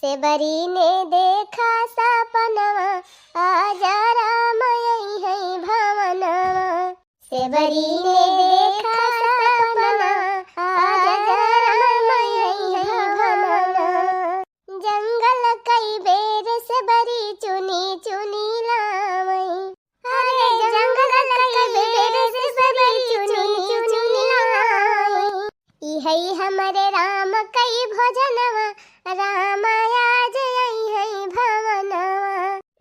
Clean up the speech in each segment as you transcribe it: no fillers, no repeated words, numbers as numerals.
से बरी ने देखा सपनवा, आजा राम यही है भवनवा। से बरी ने देखा सपनवा, आजा राम यही है भवनवा। जंगल कई बेर से बरी चुनी चुनी लावई, अरे जंगल कई बेर से बरी चुनी चुनी लावई। इहई हमरे राम कई भोजनवा, राम आज यही है भवनवा।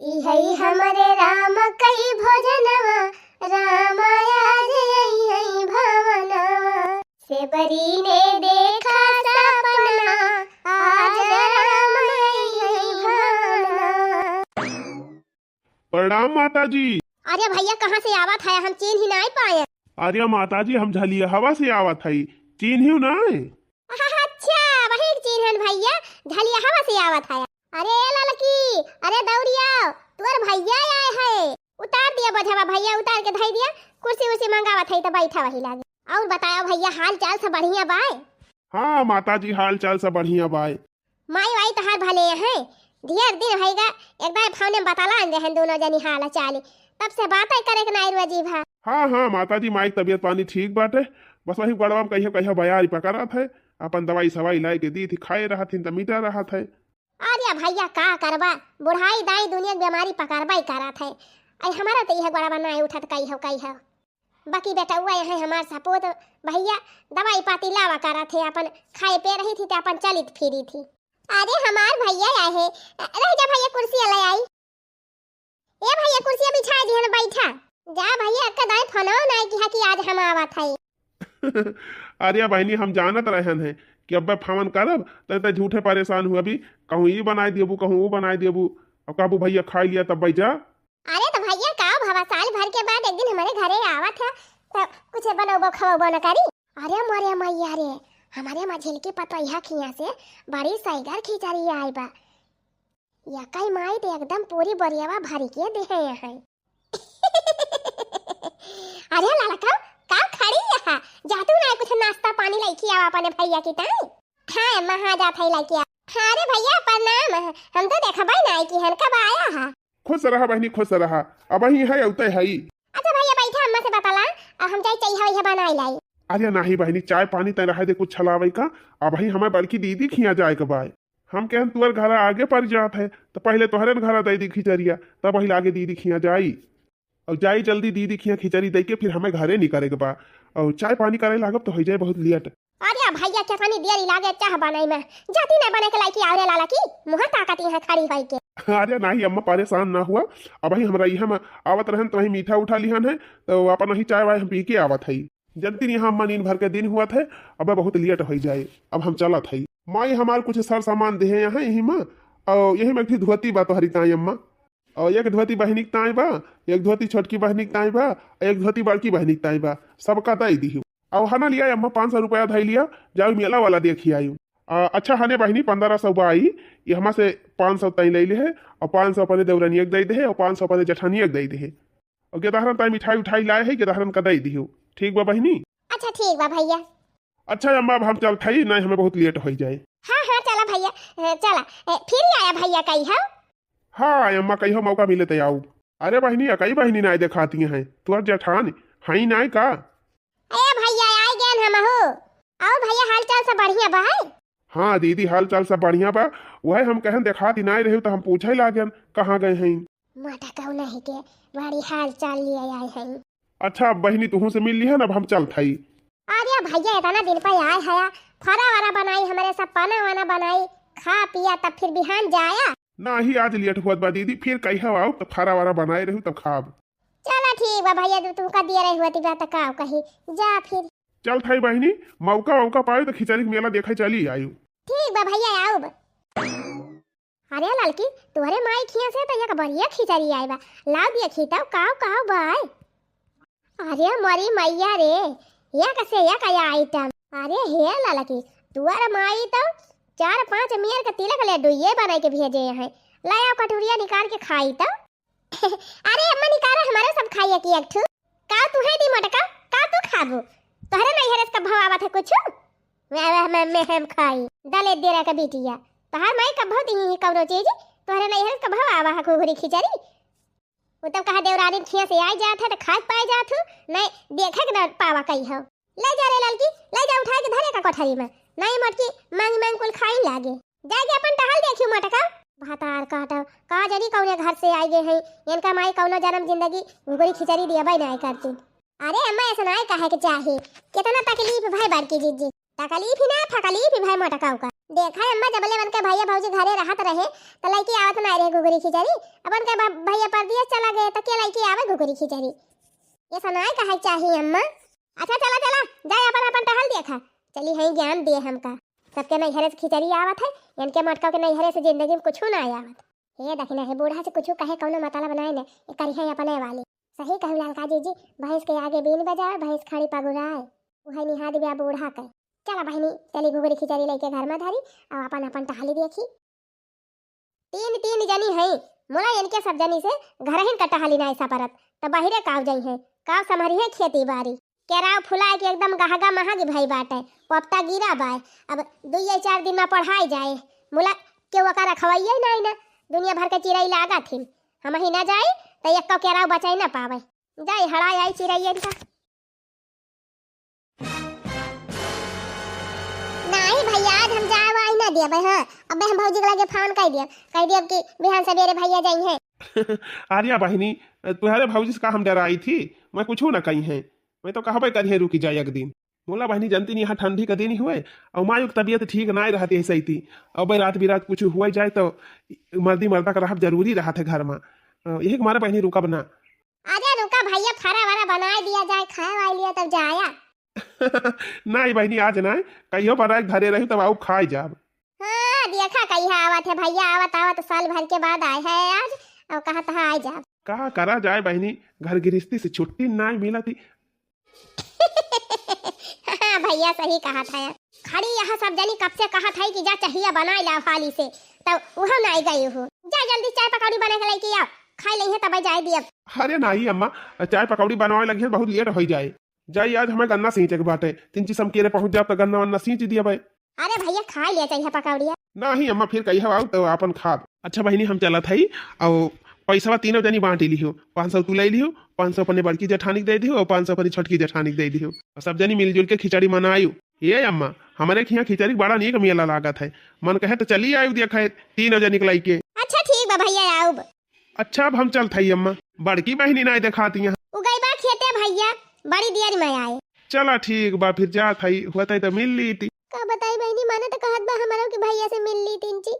इहई हमरे राम कई भोजनवा, राम आज यही है भवनवा। से बरी ने देखा सपना, आज राम यही है भवनवा। प्रणाम माता जी। अरे भैया कहाँ से आवत है, हम चीन ही नहीं पाए। अरे माता जी हम झलिया हवा से आवत हई, चीन ही नहीं। अच्छा वही चीन है भैया, झलिया हवा से आवत है। अरे ललकी, अरे दौड़िया, तुअर भैया आए है। उतार दिया बझवा भैया, उतार के धई दिया। कुर्सी उर्सी मंगावत है तो बैठा वही लागे। और बताओ भैया हाल चाल सब बढ़िया बाय? हाँ माता जी हाल चाल सब बढ़िया बाय। माई वाई तो हाल भले है, ढेर दिन होएगा एक बार फोन में बताला दे हैं दोनों जनी हाल चाल, तब से बातें करे के नहीं रोजी भा। हाँ माता जी माई तबियत पानी ठीक बाटे, बस वही गड़वा में कहिया बयारी पकड़त है, अपन दवाई सवाई लाई के दी थी, खाए रहा थी तो मीठा रहा था। अरे भैया का करबा, बुढ़ाई दाई दुनिया की बीमारी पकड़बा ही करत है। आई हमारा तो यह गड़वा नहीं उठत कही हो। बाकी बेटा हुआ है हमार सपोत भैया दवाई पाती लावा करत है, अपन खाए पे रही थी तो अपन चलित फिरी थी। अरे हमार भैया आए है, रह जा भैया कुर्सी ले आई। ए भैया कुर्सी बिछा दी है, बैठा जा भैया। अक्का दाई फोनो नहीं कि आज हम आवत है। अरे बहनी हम जानत रहन है कि अब फावन करब तो झूठे परेशान हुआ भी, कहूँ ये बनाए देबू कहूँ वो बनाए देबू, अब काबू भैया खा लिया तब बैठ जा। अरे तो भैया का भवा साल भर के बाद एक दिन हमारे घरे आवत है तो कुछ बनाओ खाओ न करी। अरे मोरे मैया रे, हमारे माँ झिलकी पतोया खिया से बड़ी सैगर खिचड़ी आई बा। या कई माई तो एकदम पूरी बोरियावा भरी के दे है। अरे ललका का खड़ी है, जातू ना कुछ नाश्ता पानी लेके आवा अपने भैया की ताई। हां अम्मा हां जात है लेके आ। अरे भैया प्रणाम, हम तो देखबई नहीं कि हन कब आया है। खुश रहा बहनी खुश रहा, अब ही है उते है। अच्छा भैया बैठा, अम्मा से बताला हम जाई चाहिए है बनाई लाई। अरे नहीं बहनी चाय पानी तय रहा दे कुछ छलावे का, अब ही हमारे बड़की दीदी खिया जाए के बाय। हम कहन तुअर घर आगे पर जात है तो पहले तोहरे घर दे दी खिचड़िया, तब वही आगे दीदी खिया जाई और जाई जल्दी दीदी खिया खिचड़ी दे के फिर हमें घरे नहीं करे के बा और चाय पानी करे लागब तो हो जाए बहुत लेट। अरे भैया क्या पानी देरी लागे चाह बनाई में, जाती ना बने के लायकी आवरे लाला की मुंह ताकती है खड़ी होई के। अरे नहीं अम्मा परेशान ना हुआ, अब ही हमरा यहाँ आवत रहन तो वही मीठा उठा लिहन है तो अपन वही चाय वाय हम पी के आवत है। जल्दी यहाँ अम्मा नींद भर के दिन हुआ थे, अब बहुत लेट हो जाए, अब हम चलत है। माई हमार कुछ सर सामान दे यहाँ यही माँ, और यही में धोती बा तोहरी ताई अम्मा, और एक धोती बहनी के ताई बा, एक धोती छोटकी बहनी के ताई बा, एक धोती बड़की बहनी के ताई बा, सबका दई दी। और हना लिया अम्मा 500 रुपया धई लिया, जाओ मेला वाला देखी आई। अच्छा हने बहनी 1500 बा आई, ये हमा से 500 तई ले ली है और 500 अपने देवरानी दे दे और 500 अपने जठानी दे दे और गेदाहरन ताई मिठाई उठाई लाए है, गेदाहरन का दई दी। ठीक बा बहनी? अच्छा ठीक बा भैया। अच्छा अम्मा अब हम चलते ही नहीं, हमें बहुत लेट हो जाए। हाँ चला भैया चला, फिर आया भैया कही है। हाँ अम्मा कही हो मौका मिले तो आओ। अरे बहनी कई बहनी नहीं दिखाती हैं, तुअर जेठान हई नहीं का? ए भैया आई गए हम हो। आओ भैया हाल चाल सब बढ़िया बा? हाँ दीदी हाल चाल सब बढ़िया बा, वह हम कहन दिखाती नहीं रहे तो हम पूछे लागन कहाँ गए हैं। माता कहू नहीं के बड़ी हाल चाल लिए आए हैं। अच्छा बहनी तुहू से मिल ली है ना, अब हम चलते ही। अरे भैया इतना दिन पर आए है, फरा वारा बनाई हमारे सब पाना वाना बनाई, खा पिया तब फिर बिहान जाया ना ही आज लेट हुआ बा दीदी, फिर कही आओ तो फारा वारा बनाए रहू तब खाब। चला ठीक बा भैया, तुमका दिया रही हुआ बात का कही जा फिर। चल थाई बहनी, मौका पाए तो खिचड़ी मेला देखे चली आयु। ठीक बा भैया आओ। अरे लड़की तुम्हारे माई खिया से तो एक बढ़िया खिचड़ी आई बा, ला दिया खीताओ काओ बाय। अरे मोरी मैया रे, या कैसे या क्या आइटम। अरे हे लड़की तुम्हारे माई तो 4-5 मियर का तिलक ले डुइये बना के भेजे हैं, लाया कटोरिया निकाल के खाई तो। अरे अम्मा निकाल हमारे सब खाइए की एक ठू का तू है दी मटका का तू खाबू, तोहरे नहीं हरस का भाव आवत है कुछ मैं हम खाई दले दे रे का बिटिया। तहार माई कब दी कौनो चीज तोहरे नहीं कब आवा है घुघरी खिचड़ी वो तब कहा देवरानी खिया से आई जात है तो खाद पाए जात हूँ नहीं देखे के ना पावा कही हो ले जा रे लड़की ले जा उठा के धरे का कोठरी में नहीं मटकी मांग मांग कुल खाई लागे जाके अपन टहल देखियो मटका भातार काटा का जरी कौने घर से आई गए हैं इनका माई कौनो जन्म जिंदगी घुघरी खिचड़ी दिया भाई नहीं करती अरे अम्मा ऐसा नहीं कहे के चाहिए कितना तकलीफ भाई बड़की जीजी तकलीफ ही ना फकलीफ ही भाई मटका का देखा अम्मा जबले बन के भैया भौजी घरे रहत रहे तो लड़की आवत ना रहे घुघरी खिचड़ी अपन के भैया परदेश चला गए तो के लड़की आवे घुघरी खिचड़ी ऐसा नहीं कहे चाहिए अम्मा अच्छा चला चला जाए अपन अपन टहल देखा चली है ज्ञान दे हमका सबके नैहरे से खिचड़ी आवत है इनके मटका के नैहरे से जिंदगी में कुछ ना आवत ये देखना है बूढ़ा से कुछ कहे कौनो मताला बनाए ने ये करी है अपने वाली सही कहू लालका जी भैंस के आगे बीन बजाए भैंस खाड़ी पगुराए वही निहाद बिया बूढ़ा के चला बहनी चली घुघरी खिचड़ी लेके घर में धरी और अपन अपन टहली देखी तीन तीन जनी है मोला इनके सब जनी से घर ही का टहली ना ऐसा परत तो बाहरे काव जाई है काव समरी है खेती बाड़ी केराव फुलाए के एकदम गहगा महागी भाई बाटे पपता गिरा बाय अब 2-4 दिन में पढ़ाई जाए मुला के वका रखवाइए नहीं ना दुनिया भर के चिड़ै लागा थी हम ही ना जाए तो एक केराव बचाई ना पावे जाए हड़ाई आई चिड़ैया का नहीं भैया आज हम जाए आई ना दिया भाई हां अब हम भौजी के लगे फोन कह दिया कि बिहान सवेरे भैया जाई है आर्या बहनी तुम्हारे भौजी से का हम डराई थी मैं कुछ ना कही है मैं तो कहबे करिए रुकी जाए एक दिन मोला बहनी जानती नहीं यहाँ ठंडी का दिन ही हुए और माँ की तबीयत ठीक ना रहती ऐसे ही थी अब रात बिरात कुछ हुआ जाए तो मर्दी मर्दा का रहा जरूरी रहा था घर में यही हमारे बहनी रुका बना अरे रुका भैया फरा वरा बना दिया जाए खाए वाई लिया तब जाया नहीं बहनी आज ना कहियो बनाए घरे रही तब आओ खाए जाब हाँ देखा कहीं आवत है भैया आवत साल भर के बाद आए है आज और कहा था आए जा कहा करा जाए बहनी घर गृहस्थी से छुट्टी ना मिला थी हाँ भैया सही कहा था यार खड़ी यहाँ सब जनी कब से कहा था कि जा चाहिए बनाए ला फाली से तब वहाँ नहीं गई हो जा जल्दी चाय पकौड़ी बना के लेके आओ खाई लेंगे तब जाए दिया अरे नहीं अम्मा चाय पकौड़ी बनवाए लगी बहुत लेट हो जाए जाइए आज हमें गन्ना सींचे के बाटे 3 चीज हम केरे पहुंच जाए तो गन्ना वन्ना सींच दिया भाई अरे भैया खा लिया चाहिए पकौड़िया नहीं अम्मा फिर कही आओ तो अपन खा अच्छा बहनी हम चला था और पैसा 3 जनी बांट लियो 500 तू ले लियो 500 अपने बड़की जेठानी दे दियो और 500 अपनी छोटकी जेठानी दे दियो और सब जनी मिलजुल के खिचड़ी मनायु ये अम्मा हमारे यहाँ खिचड़ी बड़ा नहीं मेला लागत है मन कहे तो चलिए आयु दिया खाए 3 जनी निकलाई के अच्छा ठीक बा भैया आओ अच्छा अब हम चल थी अम्मा बड़की बहनी ना दिखाती यहाँ उगई बा खेते भैया बड़ी देर में आए चला ठीक बा फिर जा थी होता तो मिल ली थी का बताई बहनी माने तो कहत बा हमारा के भैया से मिल ली तीन ची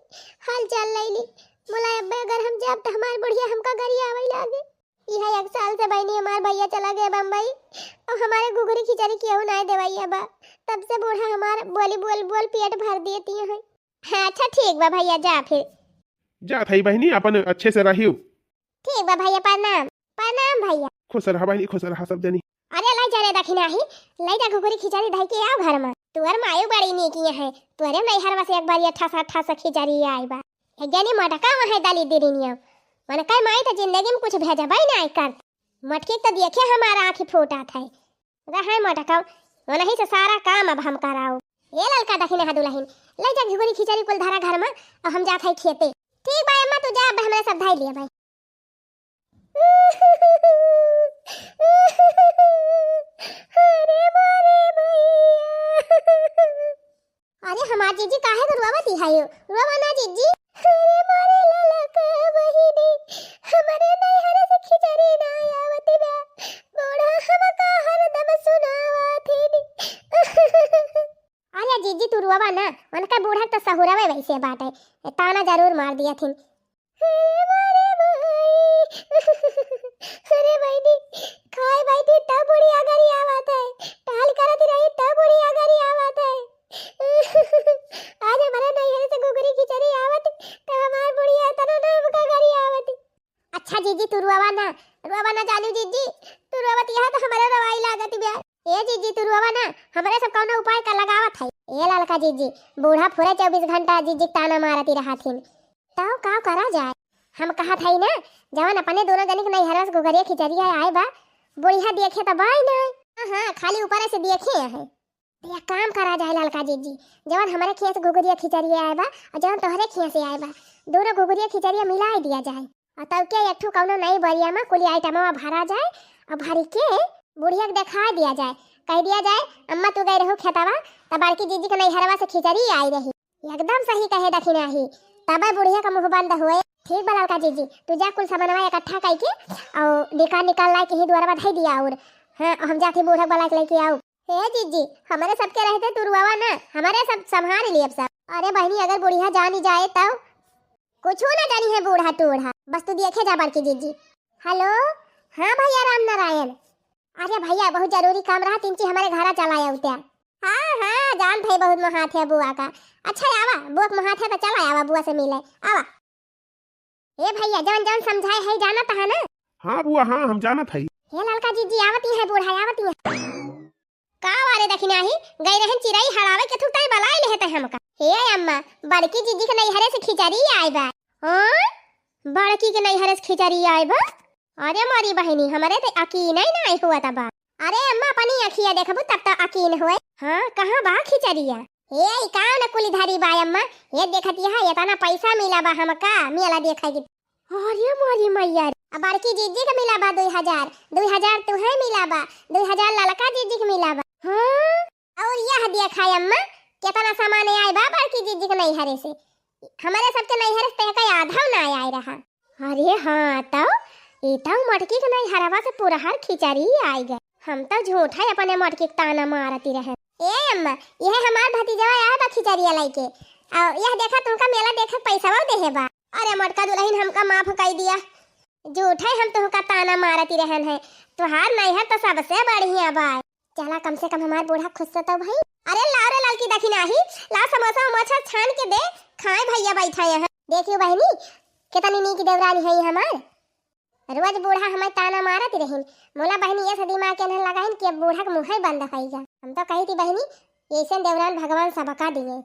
हाल चाल लईली बोला अब्बे अगर हम जाब तो हमार बुढ़िया हमका घरी आवे लागे इहा 1 साल से बहनी हमार भैया चला गया बम्बई और हमारे घुघरी खिचड़ी केहू ना देवैया बा तब से बूढ़ा हमार बोली बोल पेट भर देती है हाँ अच्छा ठीक बा भैया जा फिर जा थी बहनी अपन अच्छे से रहियो ठीक बा भैया प्रणाम भैया खुश रहा बहनी खुश रहा सब जनी अरे लाई जा रे दखिना ही लाई जा घुघरी खिचड़ी धई के आओ घर में तुअर मायू बड़ी नी की है तुअरे नैहर में से एक बार 88 खिचड़ी आई बा जनी मटका वहाँ दाली दिरिनिया मन कई माई तो जिंदगी में कुछ भेजा भाई ना कर मटकी तो देखे हमारा आँखी फूटा था रहा मटका वही से सारा काम अब हम कराओ ये ललका दखिना है दुल्हन ले जा घुघरी खिचड़ी कुल धारा घर में और हम जात है खेते ठीक भाई अम्मा तू जा अब हमने सब धाई लिया भाई अरे हमार जीजी काहे को रोवती है यो रोवा ना जीजी अरे मारे लाला का बहिनी हमारे नैहर से खिचड़ी ना आवती बा बूढ़ा हमका हरदम सुनावत थी अरे जीजी तू रोवा ना उनका बूढ़ा तो सहुरावे वैसे बाटे ताना जरूर मार दिया थी अरे बहिनी खाए बैठी तब बुढ़ी अगरी आवत है टाल करती रही तब बुढ़ी अगरी आवत है आज हमारे नैहर से घुघरी खिचड़ी आवत तो हमार बुढ़िया तना नाम का घरी आवत अच्छा जीजी तू रोवा ना जानू जीजी तू रोवत यहां तो हमारा रवाई लागत बे ए जीजी तू रोवा ना हमारे सब कौन उपाय का लगावत है ए लालका जीजी बूढ़ा पूरे 24 घंटा जीजी ताना मारती रहथिन तो का करा जाए हम कहा था ना जवान अपने दोनों जने के नैहर से घुघरी खिचड़ी आए बा बुढ़िया देखे तो बाई ना हां खाली ऊपर से देखे है तो एक काम करा जाए ललका जीजी, जवन हमारे खिया से घुघुरिया खिचड़िया आए बा और जवन तोहरे खिया से आए बा, दोनों घुघुरिया खिचड़िया मिला दिया जाए और तब के एक ठो कौनो नई बरिया में कुल आइटमवा भरा जाए और भरी के बुढ़िया के दिखा दिया जाए, कह दिया जाए अम्मा तू गई रहू खेतवा तब बड़की जीजी के नैहरवा से खिचड़ी आई रही। एकदम सही कहे दखिना ही, तब बुढ़िया का मुंह बंद हुए। ठीक बा ललका जीजी, तू जा कुल सामानवा इकट्ठा करके और निकाल ला के ही द्वारा बधाई दिया और हाँ हम जाके बूढ़ा वाला के लेके आऊ। हे जीजी हमारे सबके रहते तू रुआवा ना, हमारे सब संभाल लिए अब सब। अरे बहनी अगर बुढ़िया जानी जाए तब कुछ ना जानी है बूढ़ा टूढ़ा, बस तू देखे जा बड़की जीजी। हेलो हाँ भैया राम नारायण। अरे भैया बहुत जरूरी काम रहा, तीन चीज हमारे घर चलाया उत्या। हाँ हाँ जान भाई बहुत महात है बुआ का। अच्छा आवा बुआ के महात है तो चला आवा बुआ से मिले आवा। ए भैया जवन जवन समझाए है जाना था ना। हाँ बुआ हाँ हम जाना था। हे ललका जीजी आवती है बूढ़ा आवती है का वारे दखिना ही गई रहन चिराई हड़ावे के थुक तई बलाई लेते हमका। हे अम्मा बड़की जीजी के नैहरे से खिचड़ी आई बा। हां बड़की के नैहरे से खिचड़ी आई बा। अरे मारी बहनी हमारे तो यकीन ही नहीं हुआ तबा। अरे अम्मा अपनी अखिया देखबू तब तो यकीन होए। हां कहां बा खिचड़िया? हे ई कान न कुली धारी बा अम्मा, ये देखती है इतना पैसा मिला बा हमका मेला देखेगी। अरे मारी मैया अब बड़की जीजी के मिला बा 2000 तुहे मिला बा 2000 ललका जीजी के मिला बा। हां और यह देखा अम्मा कितना सामान आए बा बड़की जीजी के नैहरे से, हमारे सबके नैहरे से का आधा ना आए रहा। अरे हां तो इतना मटकी के नहीं हरावा से पूरा हर खिचड़ी आई गए। हम तो झूठा अपने मटकी के ताना मारती रहे। ए अम्मा यह हमार भतीजा आया बा खिचड़िया लेके और यह देखा तुमका मेला देखे पैसा देहे बा। अरे मटका दुल्हन हमका माफ कर दिया, झूठा हम तुमका ताना मारती रहन है। तुहार नैहर तो सबसे बढ़िया बा। चला कम से कम हमार बूढ़ा खुश तो भाई। अरे ला रे लड़की दखिना ही ला समोसा मछा छान के दे खाए भैया बैठा है। देखियो बहनी कितनी नीक देवरानी है हमार। रोज बूढ़ा हमें ताना मारत रहीन, मोला बहनी ये दिमाग के न लगाइन कि अब बूढ़ा के मुंह ही बंद कइगा। हम तो कही थी बहनी ऐसे देवरान भगवान सबका दिए।